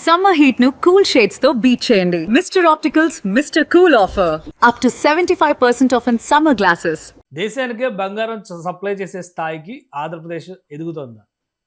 Summer heat nu cool shades తో beat చేయండి. Mr. Opticals Mr. Cool offer. Up to 75% off in summer glasses. దేశానికే బంగారం supply చేసే స్థాయికి ఆంధ్రప్రదేశ్ ఎదుగుతోంది.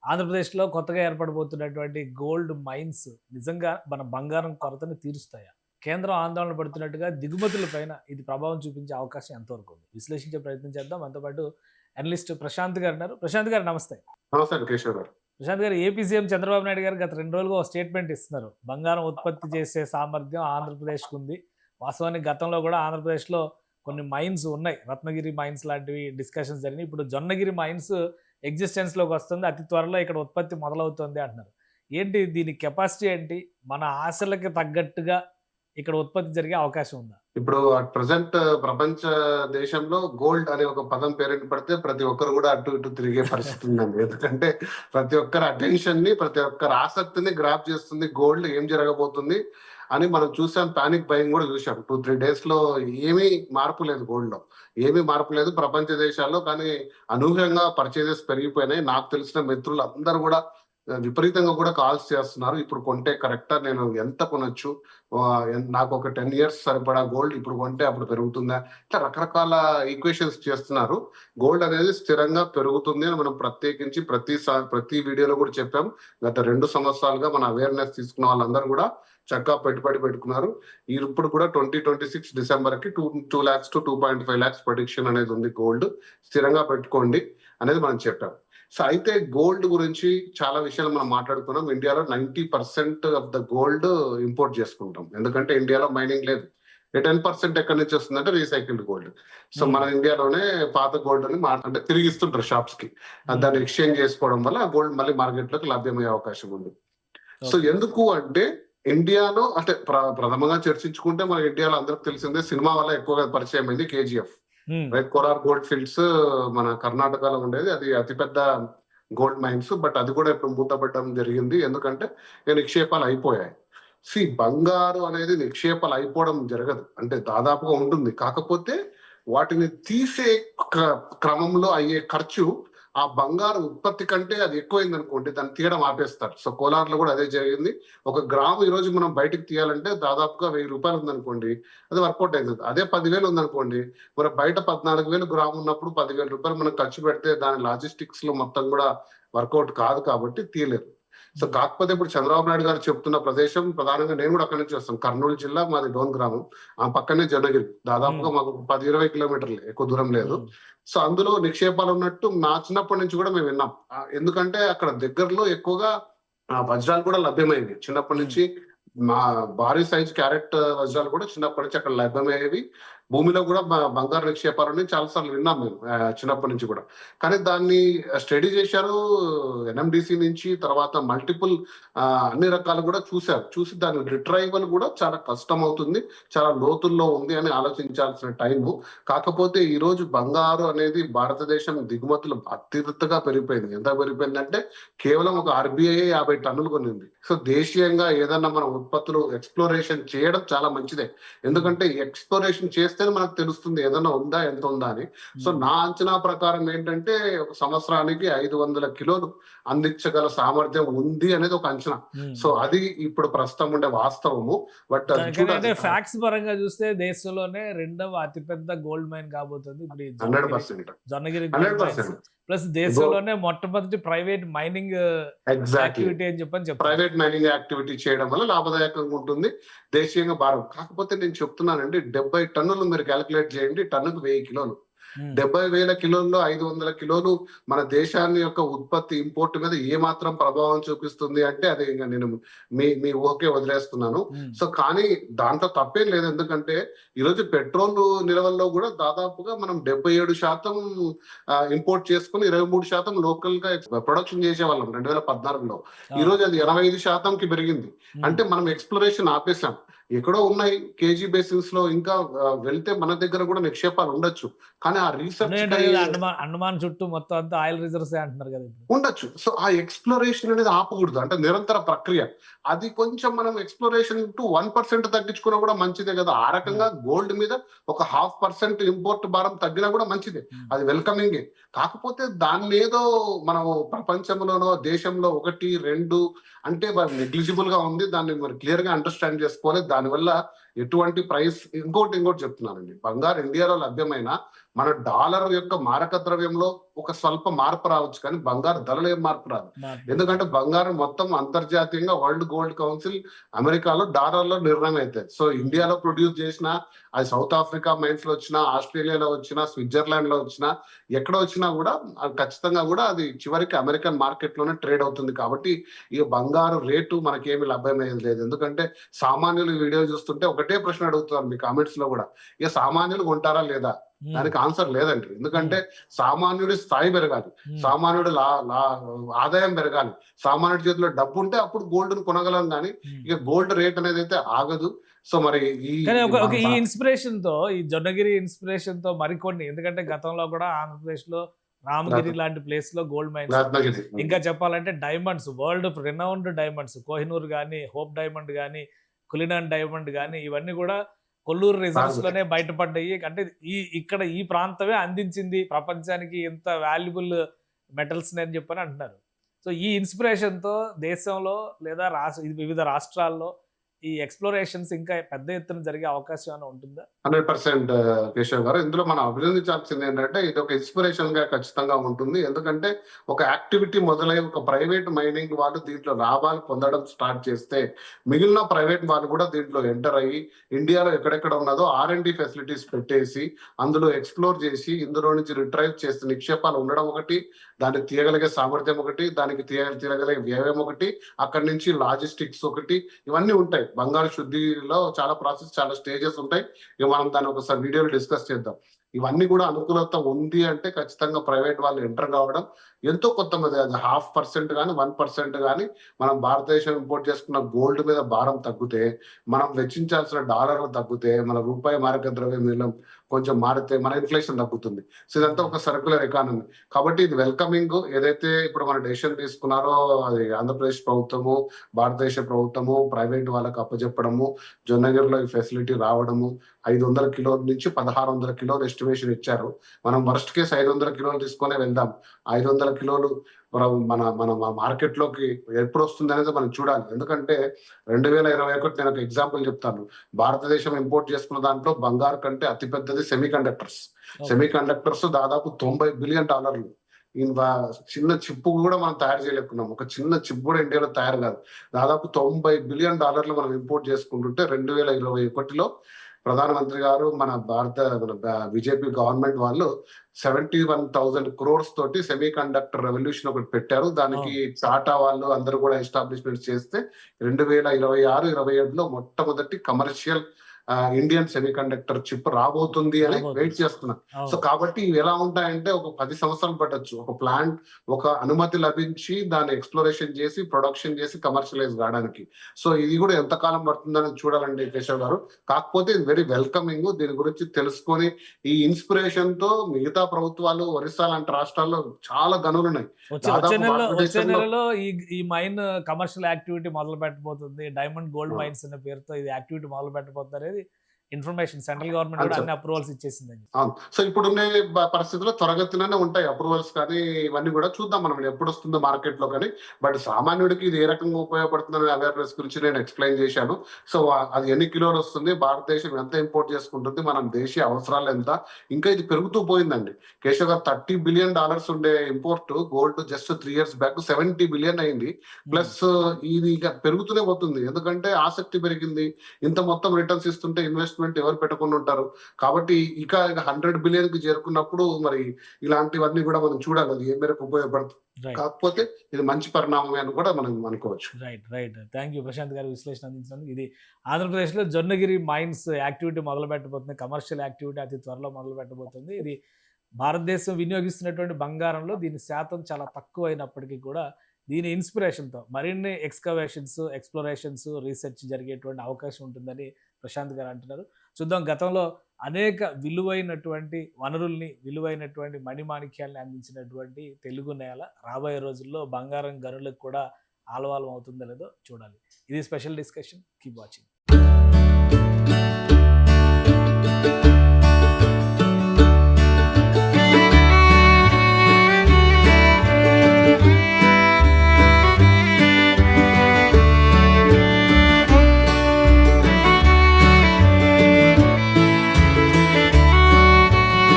ఆంధ్రప్రదేశ్లో కొత్తగా ఏర్పడబోతున్నటువంటి గోల్డ్ మైన్స్ నిజంగా మన బంగారం కొరతను తీరుస్తాయా? కేంద్రం ఆందోళన పడుతున్నట్టుగా దిగుమతులపైన ఇది ప్రభావం చూపించే అవకాశం ఎంతవరకు ఉంది? విశ్లేషించే ప్రయత్నం చేద్దాం. మనతో పాటు అనలిస్ట్ ప్రశాంత్ గారు ఉన్నారు. ప్రశాంత్ గారు నమస్తే. నమస్తే కేశవ్ గారు. ప్రశాంత్ గారు, ఏపీ సీఎం చంద్రబాబు నాయుడు గారు గత 2 రోజులుగా ఒక స్టేట్మెంట్ ఇస్తున్నారు. బంగారం ఉత్పత్తి చేసే సామర్థ్యం ఆంధ్రప్రదేశ్కు ఉంది. వాస్తవానికి గతంలో కూడా ఆంధ్రప్రదేశ్లో కొన్ని మైన్స్ ఉన్నాయి. రత్నగిరి మైన్స్ లాంటివి డిస్కషన్స్ జరిగినాయి. ఇప్పుడు జొన్నగిరి మైన్స్ ఎగ్జిస్టెన్స్లోకి వస్తుంది. అతి త్వరలో ఇక్కడ ఉత్పత్తి మొదలవుతుంది అంటున్నారు. ఏంటి దీని కెపాసిటీ ఏంటి? మన ఆశలకి తగ్గట్టుగా ఇక్కడ ఉత్పత్తి జరిగే అవకాశం ఉందా? ఇప్పుడు అట్ ప్రజెంట్ ప్రపంచ దేశంలో గోల్డ్ అనే ఒక పదం పేరుని పడితే ప్రతి ఒక్కరు కూడా అటు ఇటు తిరిగే పరిస్థితి ఉందండి. ఎందుకంటే ప్రతి ఒక్కరి అటెన్షన్ ని, ప్రతి ఒక్కరి ఆసక్తిని గ్రాప్ చేస్తుంది గోల్డ్. ఏం జరగబోతుంది అని మనం చూసాం. పానిక్ భయం కూడా చూసాం. 2-3 days లో ఏమీ మార్పు లేదు, గోల్డ్ లో ఏమీ మార్పు లేదు ప్రపంచ దేశాల్లో. కానీ అనూహ్యంగా పర్చేజెస్ పెరిగిపోయినాయి. నాకు తెలిసిన మిత్రులు అందరూ కూడా విపరీతంగా కూడా కాల్స్ చేస్తున్నారు. ఇప్పుడు కొంటే కరెక్టా, నేను ఎంత కొనొచ్చు, నాకు ఒక 10 years సరిపడా గోల్డ్ ఇప్పుడు కొంటే అప్పుడు పెరుగుతుందా, ఇట్లా రకరకాల ఈక్వేషన్స్ చేస్తున్నారు. గోల్డ్ అనేది స్థిరంగా పెరుగుతుంది అని మనం ప్రత్యేకించి ప్రతి వీడియోలో కూడా చెప్పాం. గత 2 సంవత్సరాలుగా మన అవేర్నెస్ తీసుకున్న వాళ్ళందరూ కూడా చక్కగా పెట్టుబడి పెట్టుకున్నారు. ఇప్పుడు కూడా 2026 డిసెంబర్కి 2 lakhs to 2.5 lakhs ప్రొడిక్షన్ అనేది ఉంది. గోల్డ్ స్థిరంగా పెట్టుకోండి అనేది మనం చెప్పాం. సో అయితే గోల్డ్ గురించి చాలా విషయాలు మనం మాట్లాడుకున్నాం. ఇండియాలో 90% ఆఫ్ ద గోల్డ్ ఇంపోర్ట్ చేసుకుంటాం. ఎందుకంటే ఇండియాలో మైనింగ్ లేదు. 10% ఎక్కడి నుంచి వస్తుందంటే రీసైకిల్డ్ గోల్డ్. సో మన ఇండియాలోనే పాత గోల్డ్ అని అంటే తిరిగి ఇస్తుంటారు షాప్స్ కి. దాన్ని ఎక్స్చేంజ్ చేసుకోవడం వల్ల ఆ గోల్డ్ మళ్ళీ మార్కెట్ లోకి లభ్యమయ్యే అవకాశం ఉంది. సో ఎందుకు అంటే ఇండియాలో అంటే ప్రథమంగా చర్చించుకుంటే మన ఇండియాలో అందరికి తెలిసిందే, సినిమా వల్ల ఎక్కువగా పరిచయం అయింది KGF. Right, Kolar gold fields మన కర్ణాటకలో ఉండేది. అది అతిపెద్ద గోల్డ్ మైన్స్. బట్ అది కూడా ఇప్పుడు మూతపడడం జరిగింది. ఎందుకంటే నిక్షేపాలు అయిపోయాయి. బంగారు అనేది నిక్షేపాలు అయిపోవడం జరగదు, అంటే దాదాపుగా ఉంటుంది. కాకపోతే వాటిని తీసే క్రమంలో అయ్యే ఖర్చు ఆ బంగారు ఉత్పత్తి కంటే అది ఎక్కువైంది అనుకోండి, దాన్ని తీయడం ఆపేస్తారు. సో కోలార్లో కూడా అదే జరిగింది. 1 గ్రాము ఈ రోజు మనం బయటకు తీయాలంటే దాదాపుగా 1000 రూపాయలు ఉందనుకోండి, అది వర్కౌట్ అవుతుంది. అదే 10,000 ఉందనుకోండి, మరి బయట 14,000 గ్రాము ఉన్నప్పుడు 10,000 రూపాయలు మనం ఖర్చు పెడితే దాని లాజిస్టిక్స్ లో మొత్తం కూడా వర్కౌట్ కాదు, కాబట్టి తీయలేరు. సో కాకపోతే ఇప్పుడు చంద్రబాబు నాయుడు గారు చెప్తున్న ప్రదేశం ప్రధానంగా, నేను కూడా అక్కడి నుంచి వస్తాను, కర్నూలు జిల్లా మాది డోన్ గ్రామం. ఆ పక్కనే జొన్నగిరి, దాదాపుగా మాకు 10-20 కిలోమీటర్లు, ఎక్కువ దూరం లేదు. సో అందులో నిక్షేపాలు ఉన్నట్టు నా చిన్నప్పటి నుంచి కూడా మేము విన్నాం. ఎందుకంటే అక్కడ దగ్గరలో ఎక్కువగా వజ్రాలు కూడా లభ్యమైనవి. చిన్నప్పటి నుంచి మా భారీ సైజ్ క్యారెట్ వజ్రాలు కూడా చిన్నప్పటి నుంచి అక్కడ లభ్యమయ్యేవి. భూమిలో కూడా బంగారు నిక్షేపాలని చాలాసార్లు విన్నాం మేము చిన్నప్పటి నుంచి కూడా. కానీ దాన్ని స్టడీ చేశారు NMDC నుంచి, తర్వాత మల్టిపుల్ అన్ని రకాలు కూడా చూశారు. చూసి దాని రిట్రైవల్ కూడా చాలా కష్టం అవుతుంది, చాలా లోతుల్లో ఉంది అని ఆలోచించాల్సిన టైము. కాకపోతే ఈ రోజు బంగారు అనేది భారతదేశం దిగుమతులు అత్యధికంగా పెరిగిపోయింది. ఎంత పెరిగిపోయిందంటే కేవలం ఒక RBI 50 టన్నులు కొనింది. సో దేశీయంగా ఏదన్నా మన ఉత్పత్తులు ఎక్స్ప్లోరేషన్ చేయడం చాలా మంచిదే. ఎందుకంటే ఎక్స్ప్లోరేషన్ చేస్తే మనకు తెలుస్తుంది ఏదైనా ఉందా, ఎంత ఉందా అని. సో నా అంచనా ప్రకారం ఏంటంటే ఒక సంవత్సరానికి 500 కిలోలు అందించగల సామర్థ్యం ఉంది అనేది ఒక అంచనా. సో అది ఇప్పుడు ప్రస్తుతం ఉండే వాస్తవము. బట్ ఫ్యాక్ట్స్ పరంగా చూస్తే దేశంలోనే 2వ అతిపెద్ద గోల్డ్ మైన్ కాబోతుంది ఇప్పుడు 100%. జొన్నగిరి ప్లస్ దేశంలోనే మొట్టమొదటి ప్రైవేట్ మైనింగ్ యాక్టివిటీ అని చెప్పని ప్రైవేట్ మైనింగ్ యాక్టివిటీ చేయడం వల్ల లాభదాయకంగా ఉంటుంది, దేశీయంగా భారం. కాకపోతే నేను చెప్తున్నానండి, 70 టన్నులు మీరు క్యాలిక్యులేట్ చేయండి, టన్నుకు 1000 కిలోలు. 70,000 కిలోల్లో 500 కిలోలు మన దేశాన్ని యొక్క ఉత్పత్తి ఇంపోర్ట్ మీద ఏ మాత్రం ప్రభావం చూపిస్తుంది అంటే అది ఇంకా నేను మీ ఊహకే వదిలేస్తున్నాను. సో కానీ దాంట్లో తప్పేం లేదు. ఎందుకంటే ఈరోజు పెట్రోల్ నిల్వల్లో కూడా దాదాపుగా మనం 77% ఇంపోర్ట్ చేసుకుని 23% లోకల్ గా ప్రొడక్షన్ చేసేవాళ్ళం 2014లో. ఈ రోజు అది 85%కి పెరిగింది. అంటే మనం ఎక్స్ప్లోరేషన్ ఆపేసాం. ఎక్కడో ఉన్నాయి కేజీ బేసిన్స్ లో, ఇంకా వెళ్తే మన దగ్గర కూడా నిక్షేపాలు ఉండొచ్చు. కానీ ఆ రీసెర్చ్ ఉన్నాయంటారు కదా, అండమాన్ చుట్టూ మొత్తం అంతా ఆయిల్ రిజర్వ్స్ అంటున్నారు కదా ఇప్పుడు. ఉండొచ్చు. సో ఆ ఎక్స్‌ప్లోరేషన్ అనేది ఆపకూడదు. అంటే నిరంతర ప్రక్రియ. అది కొంచెం మనం ఎక్స్‌ప్లోరేషన్ టు 1% తగ్గించుకున్నా కూడా మంచిదే కదా! ఆ రకంగా గోల్డ్ మీద ఒక 0.5% ఇంపోర్ట్ భారం తగ్గినా కూడా మంచిదే. అది వెల్కమింగే. కాకపోతే దాన్నేదో మనం ప్రపంచంలోనో, దేశంలో 1, 2 అంటే నెగ్లిజిబుల్ గా ఉంది. దాన్ని మరి క్లియర్ గా అండర్‌స్టాండ్ చేసుకోవాలి. దానివల్ల ఎటువంటి ప్రైస్ ఇంకోటి చెప్తున్నానండి. బంగారు ఇండియాలో లభ్యమైన మన డాలర్ యొక్క మారక ద్రవ్యంలో ఒక స్వల్ప మార్పు రావచ్చు, కానీ బంగారు ధరలో ఏం మార్పు రాదు. ఎందుకంటే బంగారం మొత్తం అంతర్జాతీయంగా వరల్డ్ గోల్డ్ కౌన్సిల్ అమెరికాలో డాలర్లో నిర్ణయం అవుతుంది. సో ఇండియాలో ప్రొడ్యూస్ చేసిన, అది సౌత్ ఆఫ్రికా మైన్స్ లో వచ్చినా, ఆస్ట్రేలియాలో వచ్చినా, స్విట్జర్లాండ్ లో వచ్చినా, ఎక్కడ వచ్చినా కూడా ఖచ్చితంగా కూడా అది చివరికి అమెరికన్ మార్కెట్ లోనే ట్రేడ్ అవుతుంది. కాబట్టి ఈ బంగారు రేటు మనకేమి లభ్యమయ్యేది లేదు. ఎందుకంటే సామాన్యులు ఈ వీడియో చూస్తుంటే ఒకటే ప్రశ్న అడుగుతున్నారు మీ కామెంట్స్ లో కూడా, ఇక సామాన్యులు కొంటారా లేదా? దానికి ఆన్సర్ లేదండి. ఎందుకంటే సామాన్యుడి స్థాయి పెరగాలి, సామాన్యుడి ఆదాయం పెరగాలి, సామాన్యుడి చేతిలో డబ్బు ఉంటే అప్పుడు గోల్డ్ ను కొనగలం. కానీ ఇక గోల్డ్ రేట్ అనేది అయితే ఆగదు. సో మరి ఈ ఇన్స్పిరేషన్ తో, ఈ జొన్నగిరి ఇన్స్పిరేషన్ తో మరికొన్ని, ఎందుకంటే గతంలో కూడా ఆంధ్రప్రదేశ్ లో రామగిరి లాంటి ప్లేస్ లో గోల్డ్ మైన్స్, ఇంకా చెప్పాలంటే diamonds, world renowned diamonds, Kohinoor గానీ, హోప్ డైమండ్ గానీ, కులినాన్ డైమండ్ గానీ, ఇవన్నీ కూడా కొల్లూరు రిజర్వ్స్ లోనే బయటపడ్డాయి. అంటే ఇక్కడ ఈ ప్రాంతమే అందించింది ప్రపంచానికి ఇంత వాల్యుబుల్ మెటల్స్ అని చెప్పని అంటున్నారు. సో ఈ ఇన్స్పిరేషన్ తో దేశంలో లేదా వివిధ రాష్ట్రాల్లో ఈ ఎక్స్‌ప్లోరేషన్స్ ఇంకా పెద్ద ఎత్తున జరిగే అవకాశం ఏమైనా ఉంటుందా? 100% కేశవ్ గారు. ఇందులో మనం అభినందించాల్సింది ఏంటంటే, ఇది ఒక ఇన్స్పిరేషన్ గా ఖచ్చితంగా ఉంటుంది. ఎందుకంటే ఒక యాక్టివిటీ మొదలై ఒక ప్రైవేట్ మైనింగ్ వాళ్ళు దీంట్లో లాభాలు పొందడం స్టార్ట్ చేస్తే, మిగిలిన ప్రైవేట్ వాళ్ళు కూడా దీంట్లో ఎంటర్ అయ్యి ఇండియాలో ఎక్కడెక్కడ ఉన్నదో R&D ఫెసిలిటీస్ పెట్టేసి, అందులో ఎక్స్ప్లోర్ చేసి, ఇందులో నుంచి రిట్రైవ్ చేస్తే నిక్షేపాలు ఉండడం ఒకటి, దాన్ని తీయగలిగే సామర్థ్యం ఒకటి, దానికి తీయగలిగే వ్యయం ఒకటి, అక్కడి నుంచి లాజిస్టిక్స్ ఒకటి, ఇవన్నీ ఉంటాయి. బంగారు శుద్ధిలో చాలా ప్రాసెస్, చాలా స్టేజెస్ ఉంటాయి. ఇక మనం దాన్ని ఒకసారి వీడియోలో డిస్కస్ చేద్దాం. ఇవన్నీ కూడా అనుకూలత ఉంది అంటే ఖచ్చితంగా ప్రైవేట్ వాళ్ళు ఎంటర్ కావడం ఎంతో కొంతమంది, అది 0.5% కానీ 1% కానీ మనం భారతదేశం ఇంపోర్ట్ చేసుకున్న గోల్డ్ మీద భారం తగ్గితే, మనం వెచ్చించాల్సిన డాలర్లు తగ్గితే, మన రూపాయి మారక ద్రవ్య మూల్యం కొంచెం మారితే మన ఇన్ఫ్లేషన్ తగ్గుతుంది. సో ఇదంతా ఒక సర్క్యులర్ ఎకానమీ. కాబట్టి ఇది వెల్కమింగ్. ఏదైతే ఇప్పుడు మన డెసిషన్ తీసుకున్నారో అది ఆంధ్రప్రదేశ్ ప్రభుత్వము, భారతదేశ ప్రభుత్వము ప్రైవేట్ వాళ్ళకి అప్పచెప్పడము, జొన్నగిరిలో ఈ ఫెసిలిటీ రావడము, 500 కిలోల నుంచి 1600 కిలోలు ఎస్టిమేషన్ ఇచ్చారు. మనం వర్స్ట్ కేసు 500 కిలోలు తీసుకునే వెళ్దాం. 500 కిలోలు మన మన మార్కెట్ లోకి ఎప్పుడు వస్తుంది అనేది మనం చూడాలి. ఎందుకంటే 2021 నేను ఒక ఎగ్జాంపుల్ చెప్తాను. భారతదేశం ఇంపోర్ట్ చేసుకున్న దాంట్లో బంగారు కంటే అతిపెద్దది సెమీ కండక్టర్స్ దాదాపు $90 బిలియన్. చిన్న చిప్పు కూడా మనం తయారు చేయలేకున్నాం. ఒక చిన్న చిప్ కూడా ఇండియాలో తయారు కాదు. దాదాపు $90 బిలియన్ మనం ఇంపోర్ట్ చేసుకుంటుంటే 2021లో ప్రధానమంత్రి గారు మన బీజేపీ గవర్నమెంట్ వాళ్ళు 71,000 crores తోటి సెమీ కండక్టర్ రెవల్యూషన్ ఒకటి పెట్టారు. దానికి టాటా వాళ్ళు అందరూ కూడా ఎస్టాబ్లిష్మెంట్ చేస్తే 2026-27లో మొట్టమొదటి commercial Indian semi conductor chip రాబోతుంది అని వెయిట్ చేస్తున్నాం. సో కాబట్టి ఇవి ఎలా ఉంటాయంటే ఒక 10 సంవత్సరాలు పట్టొచ్చు. ఒక ప్లాంట్, ఒక అనుమతి లభించి దాన్ని ఎక్స్ప్లోరేషన్ చేసి ప్రొడక్షన్ చేసి కమర్షియలైజ్ కావడానికి. సో ఇది కూడా ఎంతకాలం పడుతుందని చూడాలండి కేశవ్ గారు. కాకపోతే ఇది వెరీ వెల్కమింగ్. దీని గురించి తెలుసుకొని ఈ ఇన్స్పిరేషన్ తో మిగతా ప్రభుత్వాలు, ఒరిస్సా లాంటి రాష్ట్రాల్లో చాలా గనులు ఉన్నాయి. వచ్చే నెలలో ఈ మైన్ కమర్షియల్ యాక్టివిటీ మొదలు పెట్టబోతుంది. డైమండ్ గోల్డ్ మైన్స్ అనే పేరుతో ఇది యాక్టివిటీ మొదలు పెట్టబోతుంది అనేది ఇన్ఫర్మేషన్. సెంట్రల్ గవర్నమెంట్ కూడా అన్ని అప్రూవల్స్ ఇచ్చేసిందండి. సో ఇప్పుడున్న పరిస్థితుల్లో త్వరగతిలోనే ఉంటాయి అప్రూవల్స్ కానీ ఇవన్నీ కూడా. చూద్దాం మనం ఎప్పుడు వస్తుందో మార్కెట్ లో. కానీ బట్ సామాన్యుడికి ఇది ఏ రకంగా ఉపయోగపడుతుందనే అవేర్నెస్ గురించి నేను ఎక్స్ప్లెయిన్ చేశాను. సో అది ఎన్ని కిలోలు వస్తుంది, భారతదేశం ఎంత ఇంపోర్ట్ చేసుకుంటుంది, మనం దేశీయ అవసరాలు ఎంత, ఇంకా ఇది పెరుగుతూ పోయిందండి. కేశవ్ గారు, $30 బిలియన్ ఉండే import gold just 3 years back 70 billion అయింది. ప్లస్ ఇది ఇక పెరుగుతూనే పోతుంది. ఎందుకంటే ఆసక్తి పెరిగింది. ఇంత మొత్తం రిటర్న్స్ ఇస్తుంటే ఇన్వెస్ట్మెంట్ ఎవరు పెట్టకుండా ఉంటారు. కాబట్టి ఇక 100 బిలియన్ కి చేరుకున్నప్పుడు మరి ఇలాంటివన్నీ కూడా మనం చూడాలి, అది ఏ మేరకు ఉపయోగపడుతుంది. కాకపోతే ఇది మంచి పరిణామమే అని కూడా మనం అనుకోవచ్చు. రైట్. థ్యాంక్ యూ ప్రశాంత్ గారు విశ్లేషణ అందించినందుకు. ఇది ఆంధ్రప్రదేశ్ లో జొన్నగిరి మైన్స్ యాక్టివిటీ మొదలు పెట్టబోతుంది. కమర్షియల్ యాక్టివిటీ అతి త్వరలో మొదలు పెట్టబోతుంది. ఇది భారతదేశం వినియోగిస్తున్నటువంటి బంగారంలో దీని శాతం చాలా తక్కువ అయినప్పటికీ కూడా దీని ఇన్స్పిరేషన్తో మరిన్ని ఎక్స్కవేషన్స్, ఎక్స్ప్లోరేషన్స్, రీసెర్చ్ జరిగేటువంటి అవకాశం ఉంటుందని ప్రశాంత్ గారు అంటున్నారు. చూద్దాం, గతంలో అనేక విలువైనటువంటి వనరుల్ని, విలువైనటువంటి మణిమాణిక్యాల్ని అందించినటువంటి తెలుగు నేల రాబోయే రోజుల్లో బంగారం గనులకు కూడా ఆలవాలం అవుతుందో లేదో చూడాలి. ఇది స్పెషల్ డిస్కషన్. Keep watching.